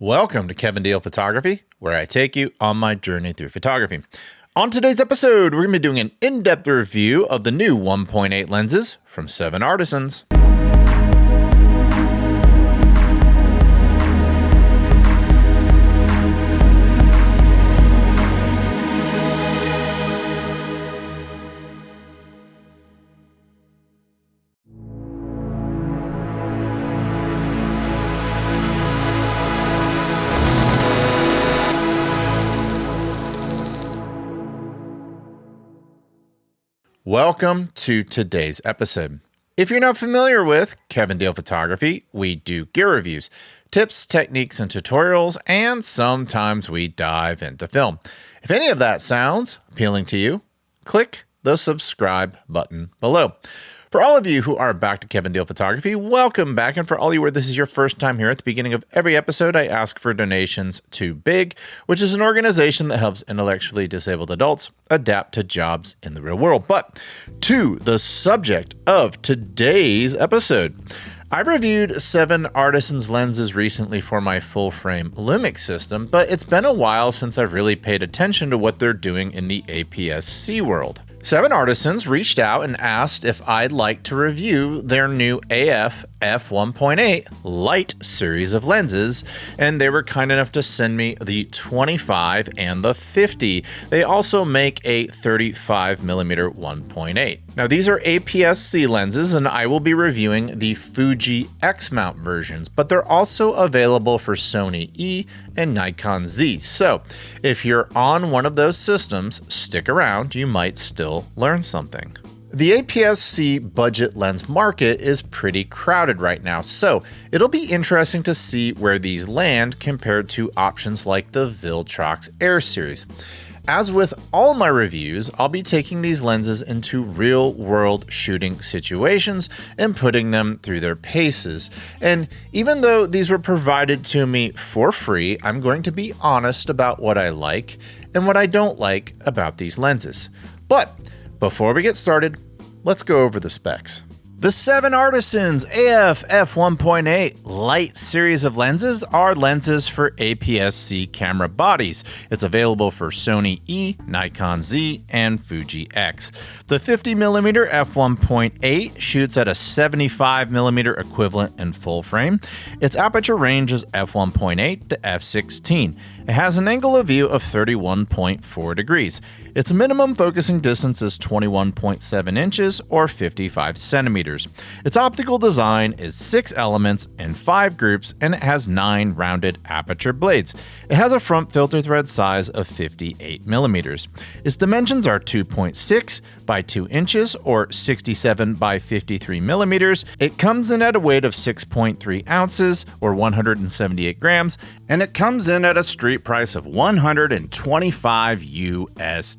Welcome to Kevin Deal Photography, where I take you on my journey through photography. On today's episode, we're going to be doing an in-depth review of the new 1.8 lenses from 7 Artisans. Welcome to today's episode. If you're not familiar with Kevin Deal Photography, we do gear reviews, tips, techniques, and tutorials, and sometimes we dive into film. If any of that sounds appealing to you, click the subscribe button below. For all of you who are back to Kevin Deal Photography, welcome back. And for all you where this is your first time here, at the beginning of every episode, I ask for donations to BIG, which is an organization that helps intellectually disabled adults adapt to jobs in the real world. But to the subject of today's episode. I've reviewed 7 Artisans lenses recently for my full-frame Lumix system, but it's been a while since I've really paid attention to what they're doing in the APS-C world. 7 Artisans reached out and asked if I'd like to review their new AF f1.8 Lite series of lenses, and they were kind enough to send me the 25 and the 50. They also make a 35mm 1.8. Now these are APS-C lenses, and I will be reviewing the Fuji X-mount versions, but they're also available for Sony E and Nikon Z. So if you're on one of those systems, stick around, you might still learn something. The APS-C budget lens market is pretty crowded right now, so it'll be interesting to see where these land compared to options like the Viltrox Air series. As with all my reviews, I'll be taking these lenses into real-world shooting situations and putting them through their paces. And even though these were provided to me for free, I'm going to be honest about what I like and what I don't like about these lenses. But before we get started, let's go over the specs. The 7 Artisans AF f1.8 Lite series of lenses are lenses for APS-C camera bodies. It's available for Sony E, Nikon Z, and Fuji X. The 50mm f1.8 shoots at a 75mm equivalent in full frame. Its aperture range is f1.8 to f16. It has an angle of view of 31.4 degrees. Its minimum focusing distance is 21.7 inches or 55 centimeters. Its optical design is 6 elements in 5 groups, and it has 9 rounded aperture blades. It has a front filter thread size of 58 millimeters. Its dimensions are 2.6 by 2 inches or 67 by 53 millimeters. It comes in at a weight of 6.3 ounces or 178 grams, and it comes in at a street price of $125 US.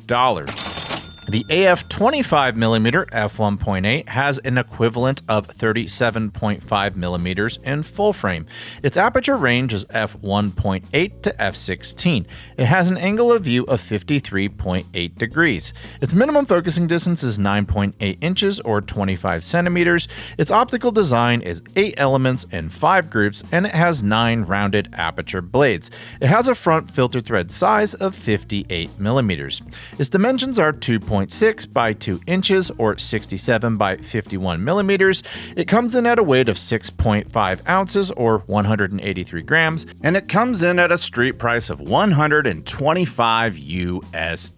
The AF 25mm f1.8 has an equivalent of 37.5 millimeters in full frame. Its aperture range is f1.8 to f16. It has an angle of view of 53.8 degrees. Its minimum focusing distance is 9.8 inches or 25 centimeters. Its optical design is 8 elements in 5 groups, and it has 9 rounded aperture blades. It has a front filter thread size of 58 millimeters. Its dimensions are 2.6 by 2 inches or 67 by 51 millimeters. It comes in at a weight of 6.5 ounces or 183 grams, and it comes in at a street price of $125 US.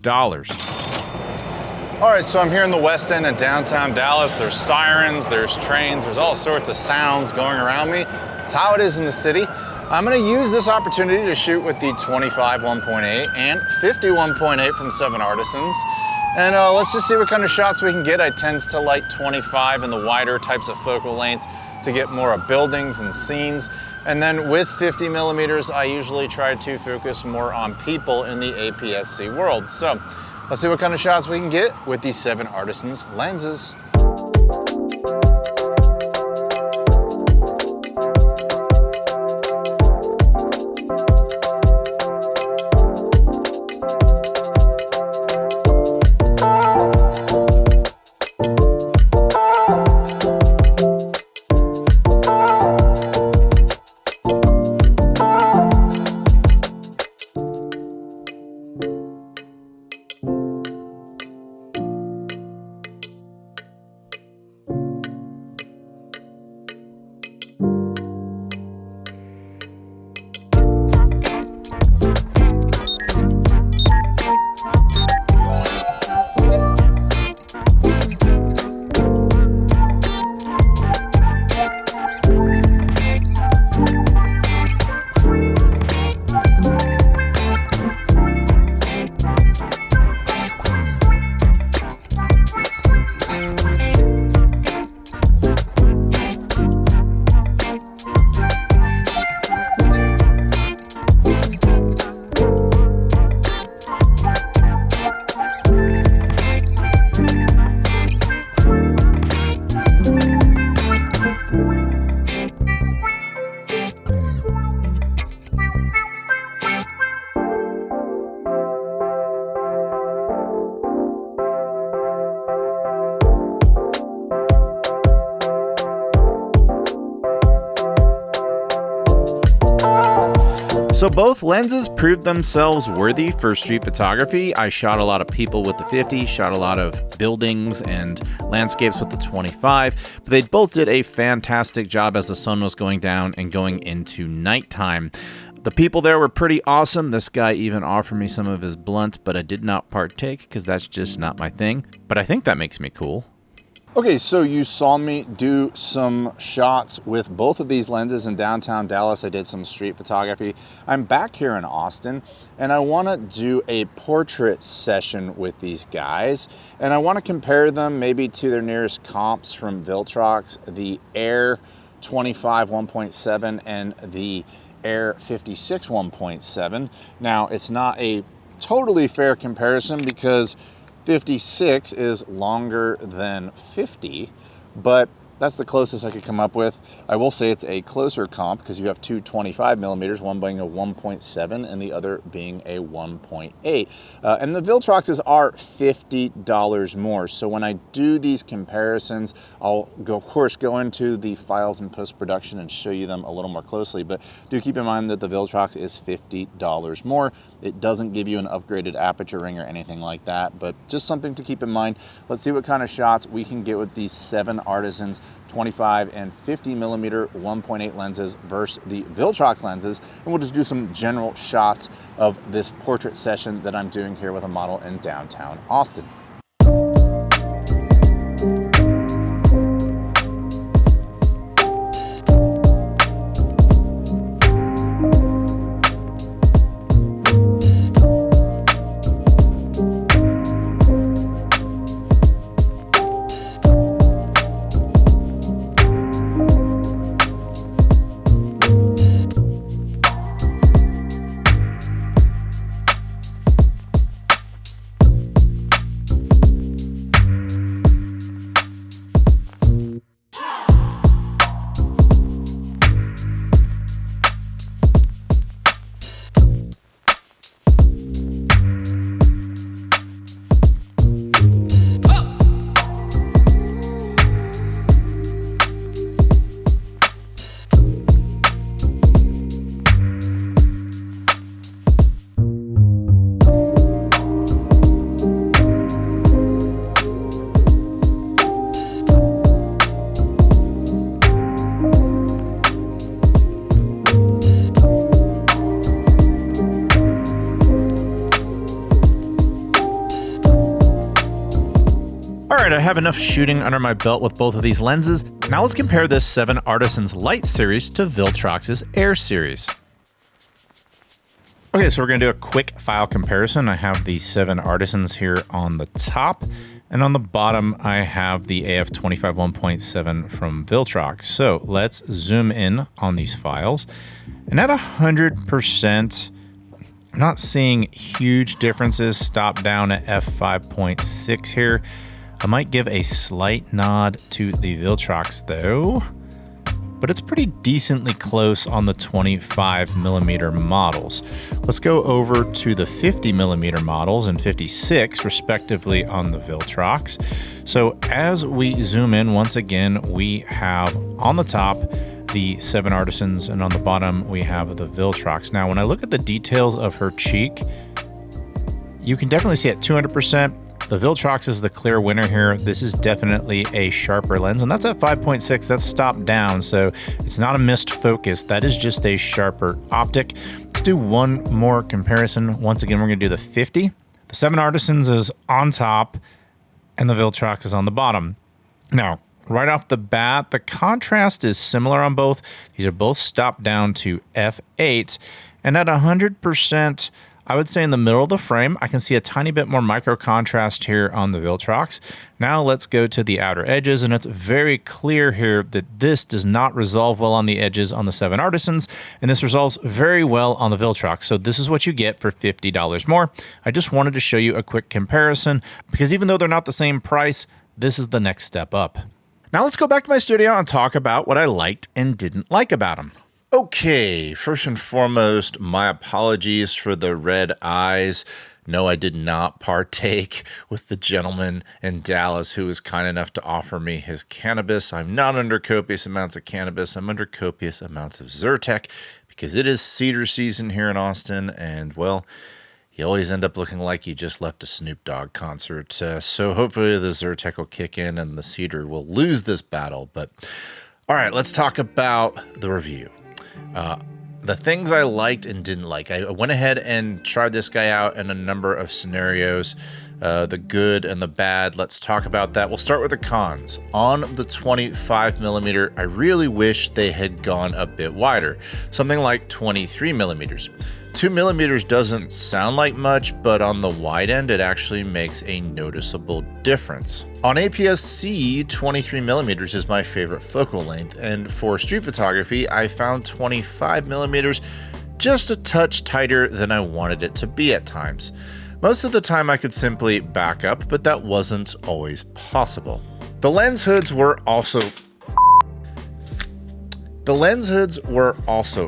All right, so I'm here in the West End of downtown Dallas. There's sirens, there's trains, there's all sorts of sounds going around me. It's how it is in the city. I'm gonna use this opportunity to shoot with the 25 1.8 and 50 1.8 from 7 Artisans. And let's just see what kind of shots we can get. I tend to like 25 and the wider types of focal lengths to get more of buildings and scenes. And then with 50 millimeters, I usually try to focus more on people in the APS-C world. So let's see what kind of shots we can get with these 7 Artisans lenses. So both lenses proved themselves worthy for street photography. I shot a lot of people with the 50, shot a lot of buildings and landscapes with the 25, but they both did a fantastic job as the sun was going down and going into nighttime. The people there were pretty awesome. This guy even offered me some of his blunt, but I did not partake because that's just not my thing. But I think that makes me cool. Okay, so you saw me do some shots with both of these lenses in downtown Dallas. I did some street photography. I'm back here in Austin, and I want to do a portrait session with these guys. And I want to compare them maybe to their nearest comps from Viltrox, the Air 25 1.7 and the Air 56 1.7. Now, it's not a totally fair comparison because 56 is longer than 50, but that's the closest I could come up with. I will say it's a closer comp because you have two 25 millimeters, one being a 1.7 and the other being a 1.8. And the Viltroxes are $50 more. So when I do these comparisons, I'll of course go into the files in post-production and show you them a little more closely, but do keep in mind that the Viltrox is $50 more. It doesn't give you an upgraded aperture ring or anything like that, but just something to keep in mind. Let's see what kind of shots we can get with these 7 Artisans 25 and 50 millimeter 1.8 lenses versus the Viltrox lenses. And we'll just do some general shots of this portrait session that I'm doing here with a model in downtown Austin. All right, I have enough shooting under my belt with both of these lenses. Now let's compare this 7 Artisans Lite series to Viltrox's Air series. Okay, so we're gonna do a quick file comparison. I have the 7 Artisans here on the top, and on the bottom, I have the AF 25 1.7 from Viltrox. So let's zoom in on these files. And at 100%, I'm not seeing huge differences. Stop down at f5.6 here. I might give a slight nod to the Viltrox though, but it's pretty decently close on the 25 millimeter models. Let's go over to the 50 millimeter models and 56 respectively on the Viltrox. So as we zoom in, once again, we have on the top the 7 Artisans and on the bottom we have the Viltrox. Now, when I look at the details of her cheek, you can definitely see at 200%, the Viltrox is the clear winner here. This is definitely a sharper lens, and that's at 5.6. That's stopped down, so it's not a missed focus. That is just a sharper optic. Let's do one more comparison. Once again, we're gonna do the 50. The 7 Artisans is on top, and the Viltrox is on the bottom. Now, right off the bat, the contrast is similar on both. These are both stopped down to f8, and at 100%, I would say in the middle of the frame, I can see a tiny bit more micro contrast here on the Viltrox. Now let's go to the outer edges, and it's very clear here that this does not resolve well on the edges on the 7 Artisans, and this resolves very well on the Viltrox. So this is what you get for $50 more. I just wanted to show you a quick comparison because even though they're not the same price, this is the next step up. Now let's go back to my studio and talk about what I liked and didn't like about them. Okay, first and foremost, my apologies for the red eyes. No, I did not partake with the gentleman in Dallas who was kind enough to offer me his cannabis. I'm not under copious amounts of cannabis. I'm under copious amounts of Zyrtec because it is cedar season here in Austin, and well, you always end up looking like you just left a Snoop Dogg concert. So hopefully the Zyrtec will kick in and the cedar will lose this battle. But all right, let's talk about the review. The things I liked and didn't like. I went ahead and tried this guy out in a number of scenarios, the good and the bad. Let's talk about that. We'll start with the cons. On the 25mm, I really wish they had gone a bit wider, something like 23mm. 2mm doesn't sound like much, but on the wide end, it actually makes a noticeable difference. On APS-C, 23mm is my favorite focal length, and for street photography, I found 25mm just a touch tighter than I wanted it to be at times. Most of the time I could simply back up, but that wasn't always possible. The lens hoods were also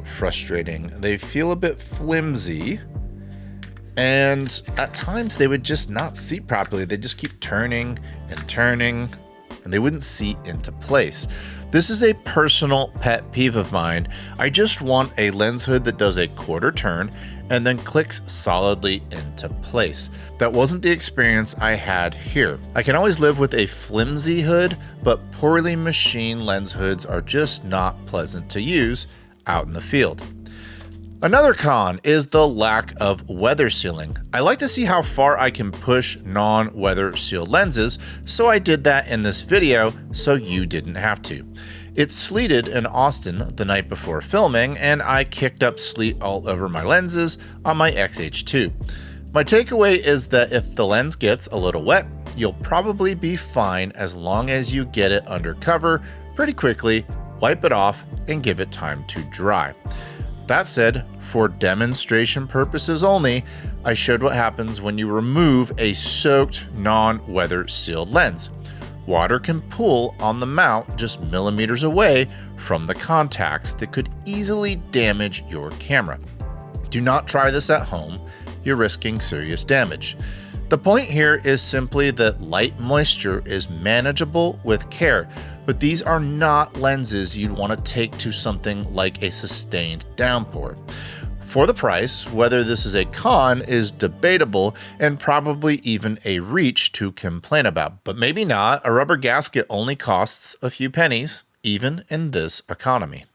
frustrating. They feel a bit flimsy, and at times they would just not seat properly. They just keep turning and turning, and they wouldn't seat into place. This is a personal pet peeve of mine. I just want a lens hood that does a quarter turn and then clicks solidly into place. That wasn't the experience I had here. I can always live with a flimsy hood, but poorly machined lens hoods are just not pleasant to use out in the field. Another con is the lack of weather sealing. I like to see how far I can push non-weather sealed lenses, so I did that in this video so you didn't have to. It sleeted in Austin the night before filming, and I kicked up sleet all over my lenses on my XH2. My takeaway is that if the lens gets a little wet, you'll probably be fine as long as you get it under cover pretty quickly, wipe it off, and give it time to dry. That said, for demonstration purposes only, I showed what happens when you remove a soaked non-weather sealed lens. Water can pool on the mount just millimeters away from the contacts that could easily damage your camera. Do not try this at home, you're risking serious damage. The point here is simply that light moisture is manageable with care, but these are not lenses you'd want to take to something like a sustained downpour. For the price, whether this is a con is debatable and probably even a reach to complain about, but maybe not. A rubber gasket only costs a few pennies, even in this economy.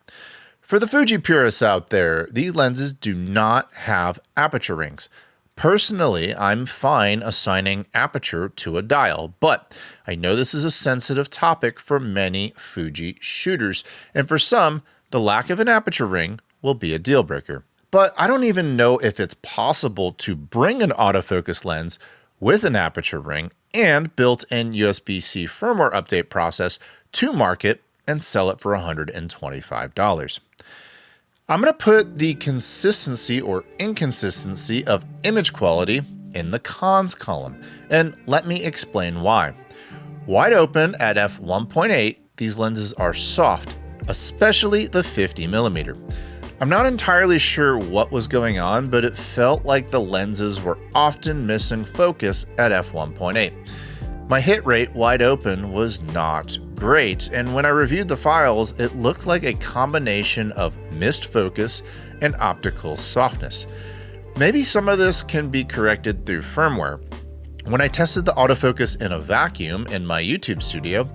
For the Fuji purists out there, these lenses do not have aperture rings. Personally, I'm fine assigning aperture to a dial, but I know this is a sensitive topic for many Fuji shooters, and for some, the lack of an aperture ring will be a deal breaker. But I don't even know if it's possible to bring an autofocus lens with an aperture ring and built-in USB-C firmware update process to market and sell it for $125. I'm going to put the consistency or inconsistency of image quality in the cons column, and let me explain why. Wide open at f1.8, these lenses are soft, especially the 50mm. I'm not entirely sure what was going on, but it felt like the lenses were often missing focus at f1.8. My hit rate wide open was not great, and when I reviewed the files, it looked like a combination of missed focus and optical softness. Maybe some of this can be corrected through firmware. When I tested the autofocus in a vacuum in my YouTube studio,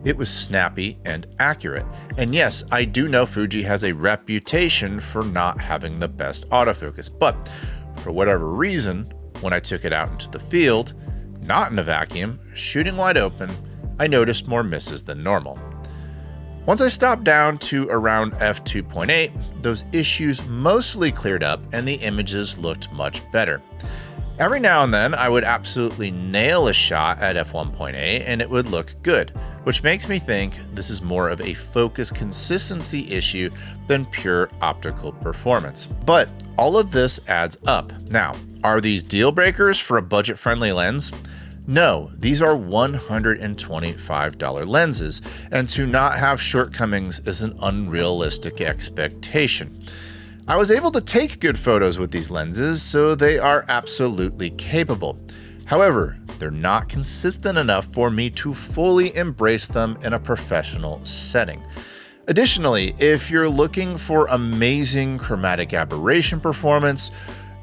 it was snappy and accurate. And yes, I do know Fuji has a reputation for not having the best autofocus, but for whatever reason, when I took it out into the field, not in a vacuum, shooting wide open, I noticed more misses than normal. Once I stopped down to around f2.8, those issues mostly cleared up and the images looked much better. Every now and then, I would absolutely nail a shot at f1.8 and it would look good, which makes me think this is more of a focus consistency issue than pure optical performance. But all of this adds up. Now, are these deal breakers for a budget-friendly lens? No, these are $125 lenses, and to not have shortcomings is an unrealistic expectation. I was able to take good photos with these lenses, so they are absolutely capable. However, they're not consistent enough for me to fully embrace them in a professional setting. Additionally, if you're looking for amazing chromatic aberration performance,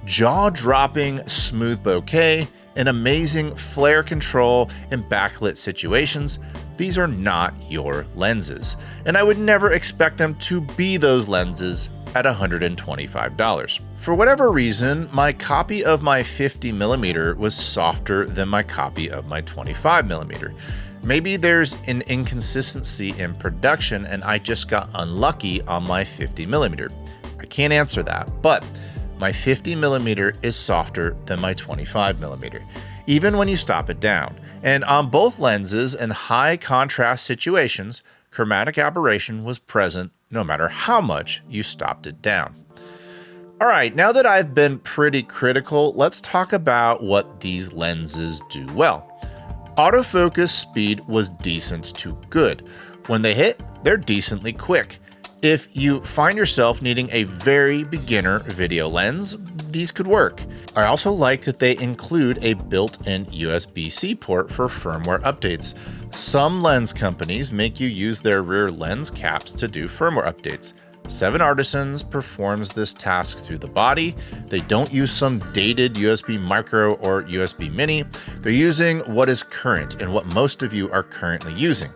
jaw-dropping smooth bokeh, and amazing flare control in backlit situations, these are not your lenses. And I would never expect them to be those lenses at $125. For whatever reason, my copy of my 50mm was softer than my copy of my 25mm. Maybe there's an inconsistency in production and I just got unlucky on my 50mm. I can't answer that, but my 50mm is softer than my 25mm, even when you stop it down. And on both lenses in high contrast situations, chromatic aberration was present no matter how much you stopped it down. All right, now that I've been pretty critical, let's talk about what these lenses do well. Autofocus speed was decent to good. When they hit, they're decently quick. If you find yourself needing a very beginner video lens, these could work. I also like that they include a built-in USB-C port for firmware updates. Some lens companies make you use their rear lens caps to do firmware updates. 7 Artisans performs this task through the body. They don't use some dated USB micro or USB mini. They're using what is current and what most of you are currently using,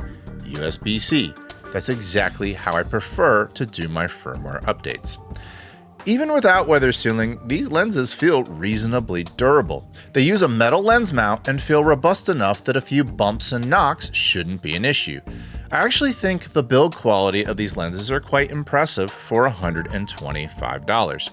USB-C. That's exactly how I prefer to do my firmware updates. Even without weather sealing, these lenses feel reasonably durable. They use a metal lens mount and feel robust enough that a few bumps and knocks shouldn't be an issue. I actually think the build quality of these lenses are quite impressive for $125.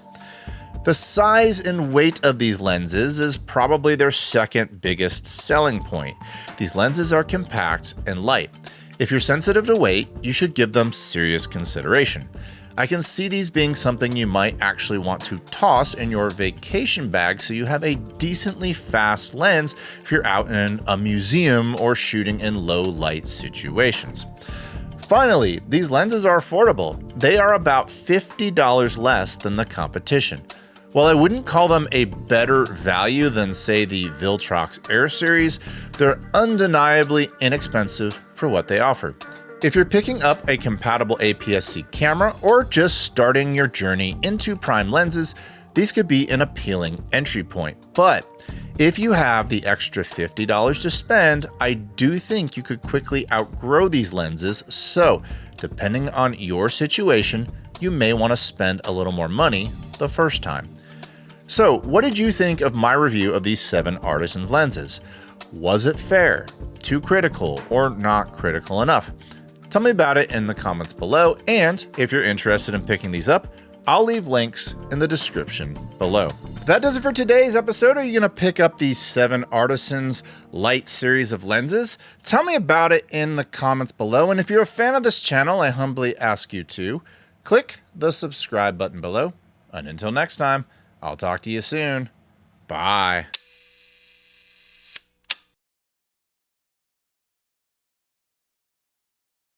The size and weight of these lenses is probably their second biggest selling point. These lenses are compact and light. If you're sensitive to weight, you should give them serious consideration. I can see these being something you might actually want to toss in your vacation bag so you have a decently fast lens if you're out in a museum or shooting in low light situations. Finally, these lenses are affordable. They are about $50 less than the competition. While I wouldn't call them a better value than, say, the Viltrox Air series, they're undeniably inexpensive for what they offer. If you're picking up a compatible APS-C camera or just starting your journey into prime lenses, these could be an appealing entry point. But if you have the extra $50 to spend, I do think you could quickly outgrow these lenses. So, depending on your situation, you may want to spend a little more money the first time. So, what did you think of my review of these 7 Artisan lenses? Was it fair, too critical, or not critical enough? Tell me about it in the comments below, and if you're interested in picking these up, I'll leave links in the description below. That does it for today's episode. Are you going to pick up these 7 Artisans Lite series of lenses? Tell me about it in the comments below, and if you're a fan of this channel, I humbly ask you to click the subscribe button below. And until next time, I'll talk to you soon. Bye.